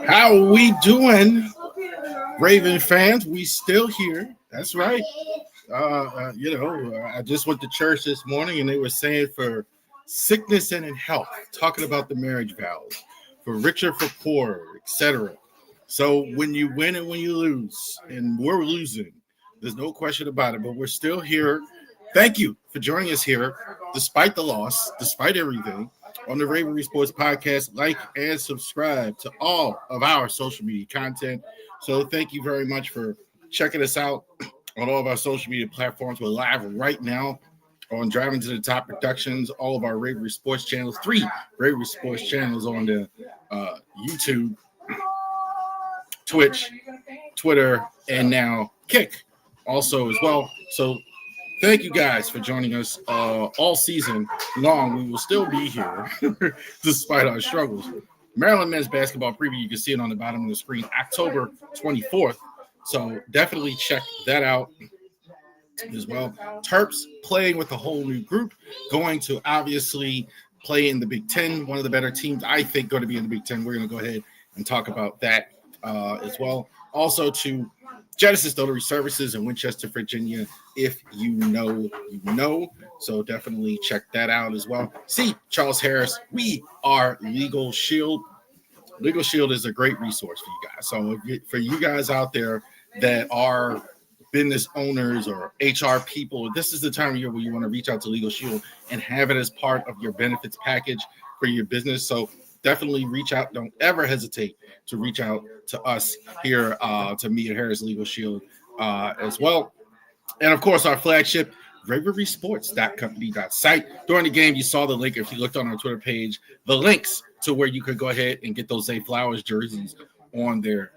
How are we doing, Raven fans? We still here. That's right. I just went to church this morning and they were saying for sickness and in health, talking about the marriage vows, for richer, for poorer, etc. So when you win and when you lose, and we're losing, there's no question about it, but we're still here. Thank you for joining us here, despite the loss, despite everything, on the Raven Sports Podcast. Like and subscribe to all of our social media content. So thank you very much for checking us out on all of our social media platforms. We're live right now on Driving to the Top Productions, all of our Raven Sports channels, 3 Raven Sports channels on the YouTube, Twitch, Twitter, and now Kick also as well. So thank you guys for joining us all season long. We will still be here despite our struggles. Maryland men's basketball preview, you can see it on the bottom of the screen, October 24th. So definitely check that out as well. Terps playing with a whole new group, going to obviously play in the Big Ten, one of the better teams I think going to be in the Big Ten. We're going to go ahead and talk about that as well. Also to Genesis Notary Services in Winchester, Virginia. If you know, you know. So definitely check that out as well. See, Charles Harris, we are Legal Shield. Legal Shield is a great resource for you guys. So for you guys out there that are business owners or HR people, this is the time of year where you want to reach out to Legal Shield and have it as part of your benefits package for your business. So definitely reach out. Don't ever hesitate to reach out to us here, to me at Harris Legal Shield as well. And of course, our flagship, RavenReSports.company.site. During the game, you saw the link. If you looked on our Twitter page, the links to where you could go ahead and get those Zay Flowers jerseys on there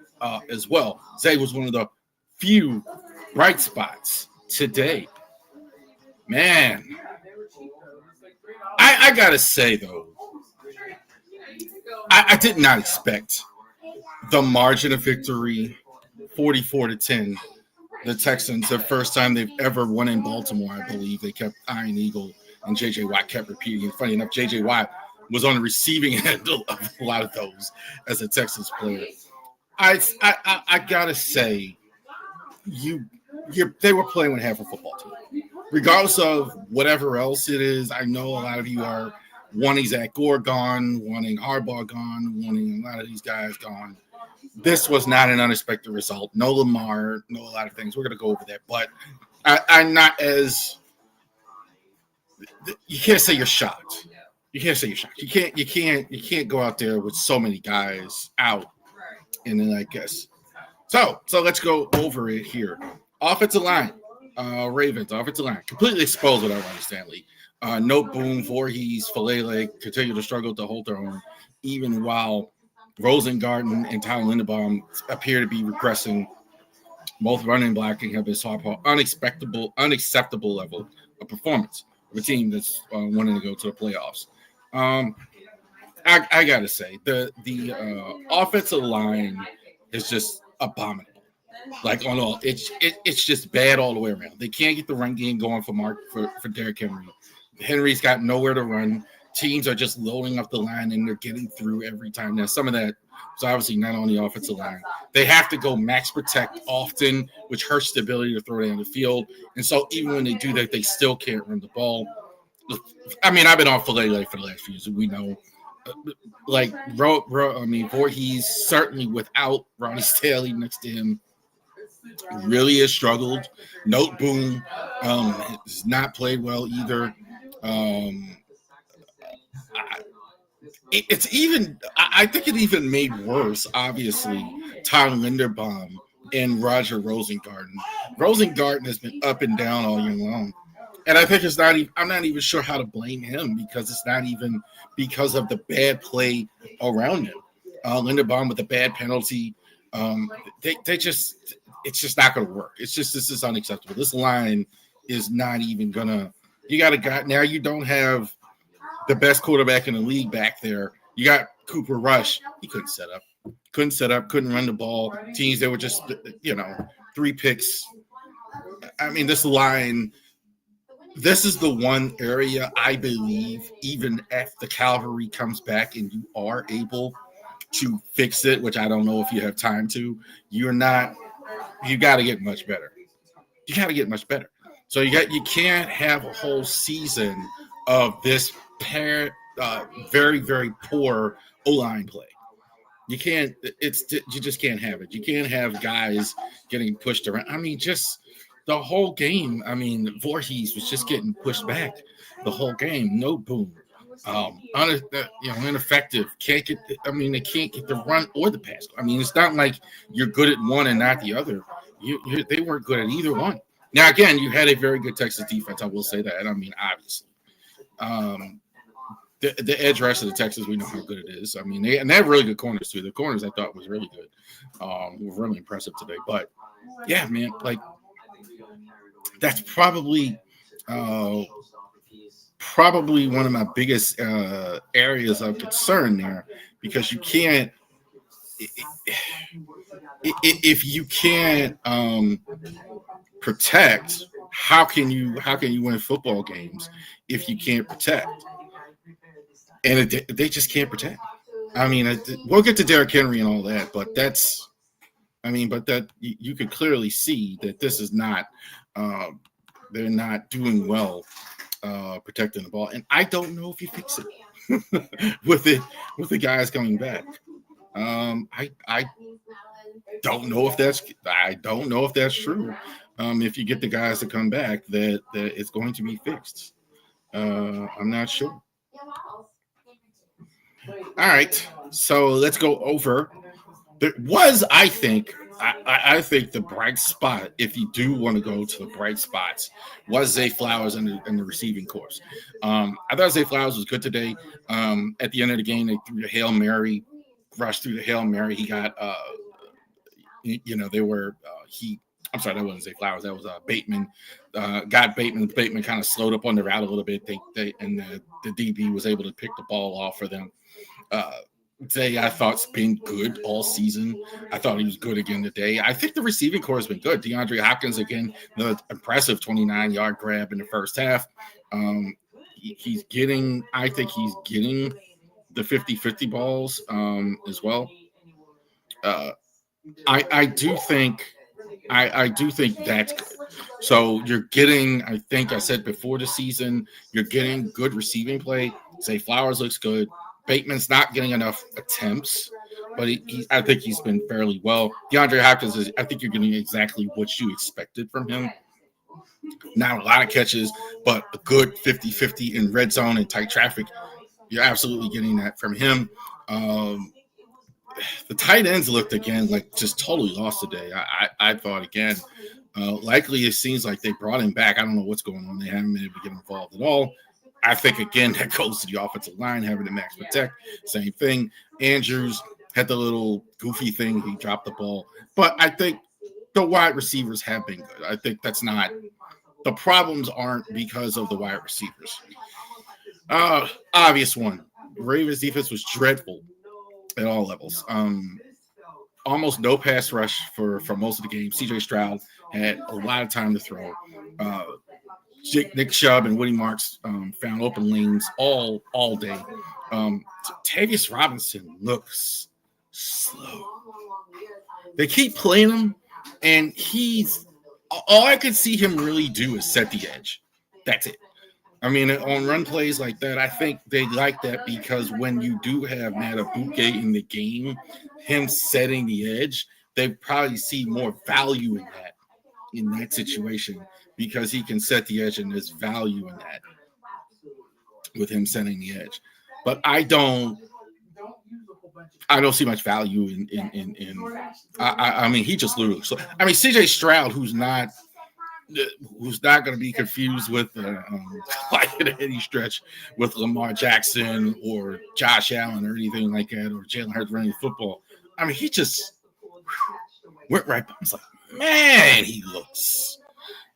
as well. Zay was one of the few bright spots today. Man, I got to say, though, I did not expect the margin of victory, 44-10. The Texans, the first time they've ever won in Baltimore, I believe. They kept Iron Eagle, and J.J. Watt kept repeating it. Funny enough, J.J. Watt was on the receiving end of a lot of those as a Texans player. I gotta say, they were playing with half a football team. Regardless of whatever else it is, I know a lot of you are wanting Zach Gore gone, wanting Harbaugh gone, wanting a lot of these guys gone. This was not an unexpected result. No Lamar, no a lot of things. We're going to go over that. But I'm not as you can't say you're shocked. You can't say you're shocked. You can't go out there with so many guys out. And then I guess so let's go over it here. Offensive line, Ravens, offensive line, completely exposed without Ronnie Stanley. No Boom, Voorhees, Falele continue to struggle to hold their own, even while Rosengarten and Tyler Linderbaum appear to be regressing. Both running and blocking have been unacceptable level of performance of a team that's wanting to go to the playoffs. I gotta say the offensive line is just abominable. Like on all, it's just bad all the way around. They can't get the run game going for Derrick Henry. Henry's got nowhere to run. Teams are just loading up the line and they're getting through every time. Now some of that is obviously not on the offensive line. They have to go max protect often, which hurts the ability to throw down the field. And so even when they do that, they still can't run the ball. I mean, I've been on Falele for the last few years. We know. Voorhees certainly without Ronnie Stanley next to him really has struggled. Note Boom has not played well either. I think it even made worse, obviously, Tyler Linderbaum and Roger Rosengarten. Rosengarten has been up and down all year long. And I think I'm not even sure how to blame him because it's not even because of the bad play around him. Linderbaum with a bad penalty. It's just not going to work. This is unacceptable. This line is not even going to, now you don't have the best quarterback in the league back there. You got Cooper Rush. He couldn't set up, couldn't run the ball. Teams that were just, 3 picks. I mean, this line, this is the one area I believe, even if the cavalry comes back and you are able to fix it, which I don't know if you have time to, you got to get much better. You got to get much better. So you can't have a whole season of this very, very poor O-line play. You just can't have it. You can't have guys getting pushed around. I mean, just the whole game. I mean, Voorhees was just getting pushed back the whole game. No Boom. Ineffective. They can't get the run or the pass. I mean, it's not like you're good at one and not the other. They weren't good at either one. Now, again, you had a very good Texas defense. I will say that. I mean, obviously. The edge rush of the Texans, we know how good it is. I mean, they have really good corners too. The corners I thought was really good, were really impressive today. But yeah, man, like that's probably one of my biggest areas of concern there, because you can't if you can't protect. How can you win football games if you can't protect? And they just can't protect. I mean, we'll get to Derrick Henry and all that, but you could clearly see that this is not, they're not doing well protecting the ball. And I don't know if you fix it with the guys coming back. I don't know if that's true. If you get the guys to come back, that it's going to be fixed. I'm not sure. All right, so let's go over. There was, I think the bright spot, if you do want to go to the bright spots, was Zay Flowers in the receiving corps. I thought Zay Flowers was good today. At the end of the game, they threw the Hail Mary, rushed through the Hail Mary. He got, I'm sorry, that wasn't Zay Flowers. That was Bateman. Got Bateman. Bateman kind of slowed up on the route a little bit. The DB was able to pick the ball off for them. Zay, I thought's been good all season. I thought he was good again today. I think the receiving corps has been good. DeAndre Hopkins, again, the impressive 29-yard grab in the first half. He's getting the 50-50 balls as well. I do think that's good. So you're getting, I think I said before the season, you're getting good receiving play. Zay Flowers looks good. Bateman's not getting enough attempts, but I think he's been fairly well. DeAndre Hopkins I think you're getting exactly what you expected from him. Not a lot of catches, but a good 50-50 in red zone and tight traffic. You're absolutely getting that from him. The tight ends looked again like just totally lost today. I thought again, likely it seems like they brought him back. I don't know what's going on. They haven't been able to get involved at all. I think again that goes to the offensive line having to max protect. Same thing. Andrews had the little goofy thing. He dropped the ball, but I think the wide receivers have been good. I think that's not the problems aren't because of the wide receivers. Obvious one. Ravens defense was dreadful at all levels. Almost no pass rush for most of the game. CJ Stroud had a lot of time to throw. Nick Chubb and Woody Marks found open lanes all day. Tavius Robinson looks slow. They keep playing him, and he's all I could see him really do is set the edge. That's it. I mean, on run plays like that, I think they like that because when you do have Matabuke in the game, him setting the edge, they probably see more value in that situation because he can set the edge and there's value in that with him setting the edge. But I don't see much value in I mean, he just literally. So I mean, CJ Stroud, who's not going to be confused with like at any stretch with Lamar Jackson or Josh Allen or anything like that, or Jalen Hurts running the football. I mean, he just went right by. I was like, man, he looks.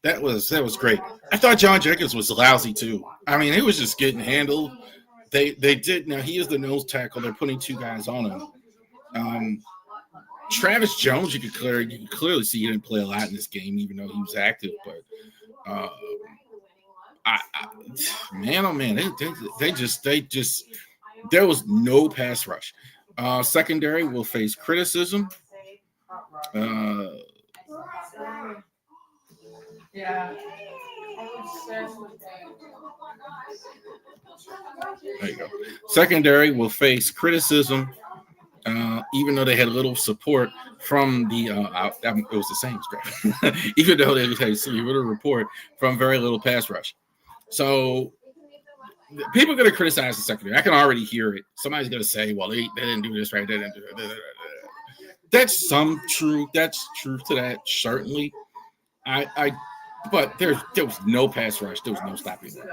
That was great. I thought John Jenkins was lousy too. I mean, he was just getting handled. They did. Now he is the nose tackle. They're putting two guys on him. Travis Jones, you could clearly see he didn't play a lot in this game, even though he was active. But man, oh man, they just there was no pass rush. Secondary will face criticism. Yeah. There you go. Secondary will face criticism. Even though they had little support from the, it was the same script. Even though they had a little report from very little pass rush. So people are going to criticize the secondary. I can already hear it. Somebody's going to say, well, they didn't do this right. They didn't do it. That's some truth. That's truth to that, certainly. But there was no pass rush. There was no stopping them.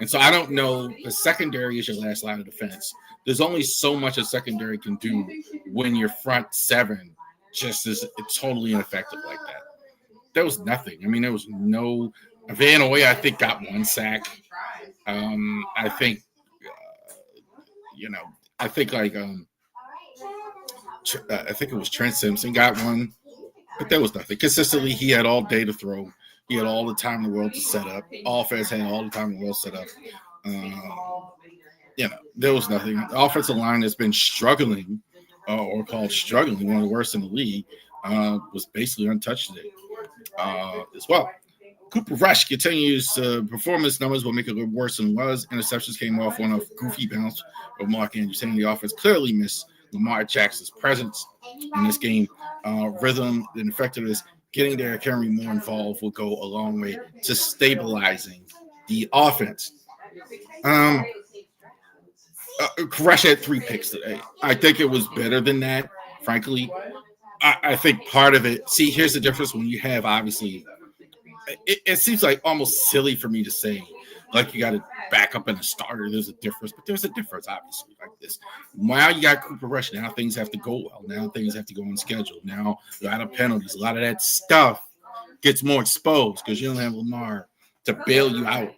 And so I don't know. The secondary is your last line of defense. There's only so much a secondary can do when your front seven just is totally ineffective like that. There was nothing. I mean, there was no. Van Oy, I think, got one sack. I think, I think it was Trent Simpson got one, but there was nothing. Consistently, he had all day to throw. He had all the time in the world to set up. Offense had all the time in the world set up. There was nothing. The offensive line has been struggling, or called struggling, one of the worst in the league, was basically untouched today as well. Cooper Rush continues performance numbers will make it look worse than it was. Interceptions came off on a goofy bounce of Mark Andrews. The offense clearly missed Lamar Jackson's presence in this game. Rhythm and effectiveness, getting Derrick Henry more involved will go a long way to stabilizing the offense. Rush had 3 picks today. I think it was better than that, frankly. I think part of it, see, here's the difference when you have, obviously, it seems like almost silly for me to say, like you got to back up in a starter. There's a difference, but there's a difference, obviously, like this. Now you got Cooper Rush. Now things have to go well. Now things have to go on schedule. Now a lot of penalties, a lot of that stuff gets more exposed because you don't have Lamar to bail you out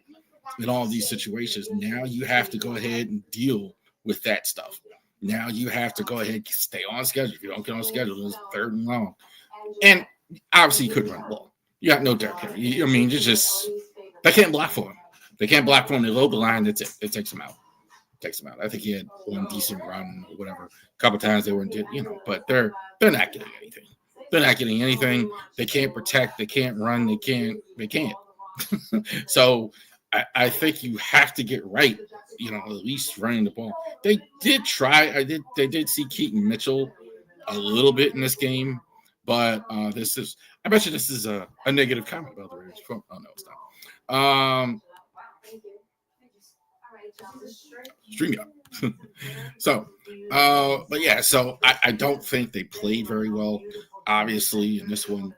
in all these situations. Now you have to go ahead and deal with that stuff. Now you have to go ahead and stay on schedule. If you don't get on schedule, it's 3rd and long. And obviously you couldn't run the ball. You got no Derrick Henry. I mean, they can't block for him. They can't block for him. They load the line. That's it. It takes him out. I think he had one decent run or whatever. A couple times they weren't, but they're not getting anything. They're not getting anything. They can't protect. They can't run. They can't. So I think you have to get right, at least running the ball. They did try. They did see Keaton Mitchell a little bit in this game, but I bet you this is a negative comment about the Ravens. Oh, no, it's not. StreamYard. So, but yeah, so I don't think they played very well, obviously, in this one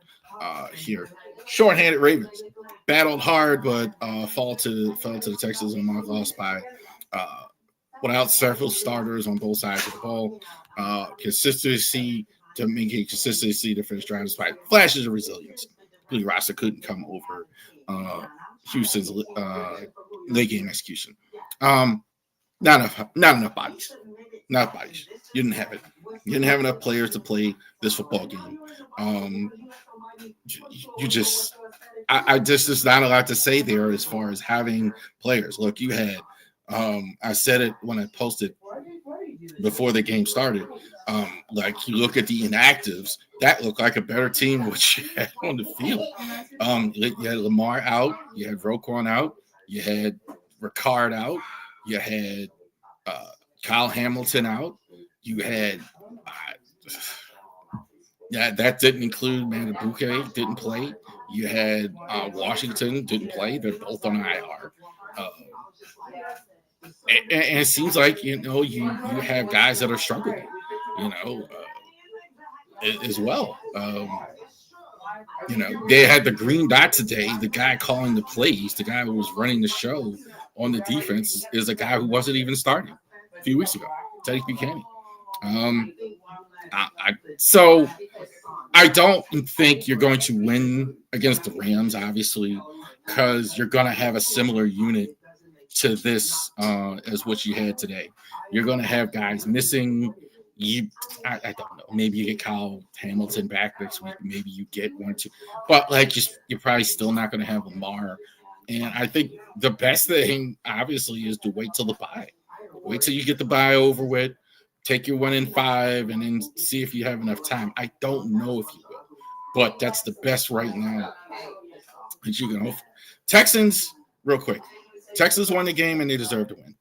here. Short-handed Ravens battled hard, but fell to the Texans and Mark lost by without several starters on both sides of the ball. Consistency to make it consistency to finish drive despite flashes of resilience. Billy Roster couldn't come over Houston's late game execution. Not enough bodies. Not bodies. You didn't have it. You didn't have enough players to play this football game. You just, I just, there's not a lot to say there as far as having players. Look, you had, I said it when I posted before the game started. Like you look at the inactives, that looked like a better team which you had on the field. You had Lamar out, you had Roquan out, you had Ricard out, you had Kyle Hamilton out, you had that didn't include Manabuke, didn't play. You had Washington didn't play. They're both on IR. And it seems like you have guys that are struggling, as well. They had the green dot today. The guy calling the plays, the guy who was running the show on the defense, is a guy who wasn't even starting a few weeks ago, Teddy Buchanan. So I don't think you're going to win against the Rams, obviously, because you're going to have a similar unit to this as what you had today. You're going to have guys missing. I don't know. Maybe you get Kyle Hamilton back next week. Maybe you get 1 or 2. But you're probably still not going to have Lamar. And I think the best thing, obviously, is to wait till the bye. Wait till you get the bye over with. Take your 1-5 and then see if you have enough time. I don't know if you will, but that's the best right now that you can hope for. Texans, real quick. Texans won the game and they deserve to win.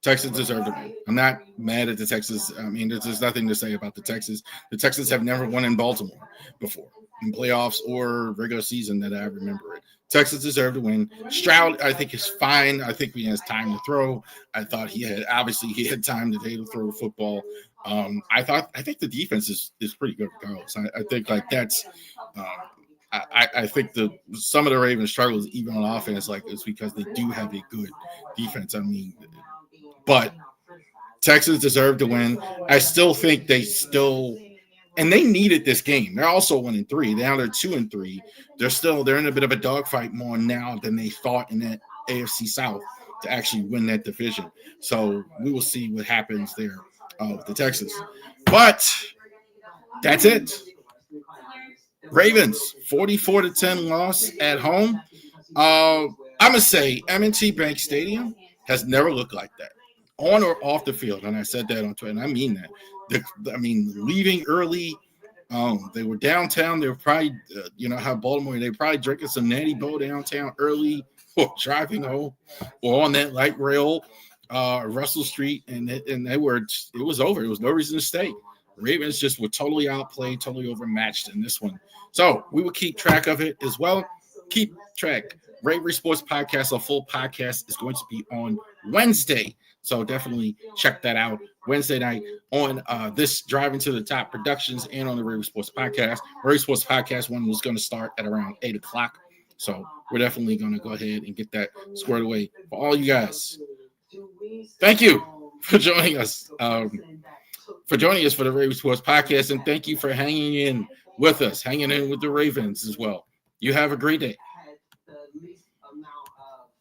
Texans deserve to win. I'm not mad at the Texans. I mean, there's nothing to say about the Texans. The Texans have never won in Baltimore before, in playoffs or regular season that I remember it. Texans deserve to win. Stroud, I think, is fine. I think he has time to throw. I thought he had time today to throw the football. I think the defense is pretty good regardless. I think that's I think some of the Ravens struggles even on offense it's because they do have a good defense. I mean, but Texans deserve to win. I still think and they needed this game. They're also 1-3. Now they're 2-3. They're in a bit of a dogfight more now than they thought in that AFC South to actually win that division. So we will see what happens there with the Texans. But that's it. Ravens 44-10 loss at home. I'm gonna say M&T Bank Stadium has never looked like that, on or off the field. And I said that on Twitter, and I mean that. Leaving early. They were downtown. They were probably, how Baltimore, they were probably drinking some Natty Boh downtown early, or driving home, or on that light rail, Russell Street, and it was over. There was no reason to stay. Ravens just were totally outplayed, totally overmatched in this one. So we will keep track of it as well. Keep track. Bravery Sports Podcast, a full podcast, is going to be on Wednesday. So definitely check that out Wednesday night on this Driving to the Top Productions and on the Bravery Sports Podcast. Bravery Sports Podcast one was going to start at around 8 o'clock. So we're definitely going to go ahead and get that squared away for all you guys. Thank you for joining us. For the Bravery Sports Podcast, and thank you for hanging in with us, hanging in with the Ravens as well. You have a great day.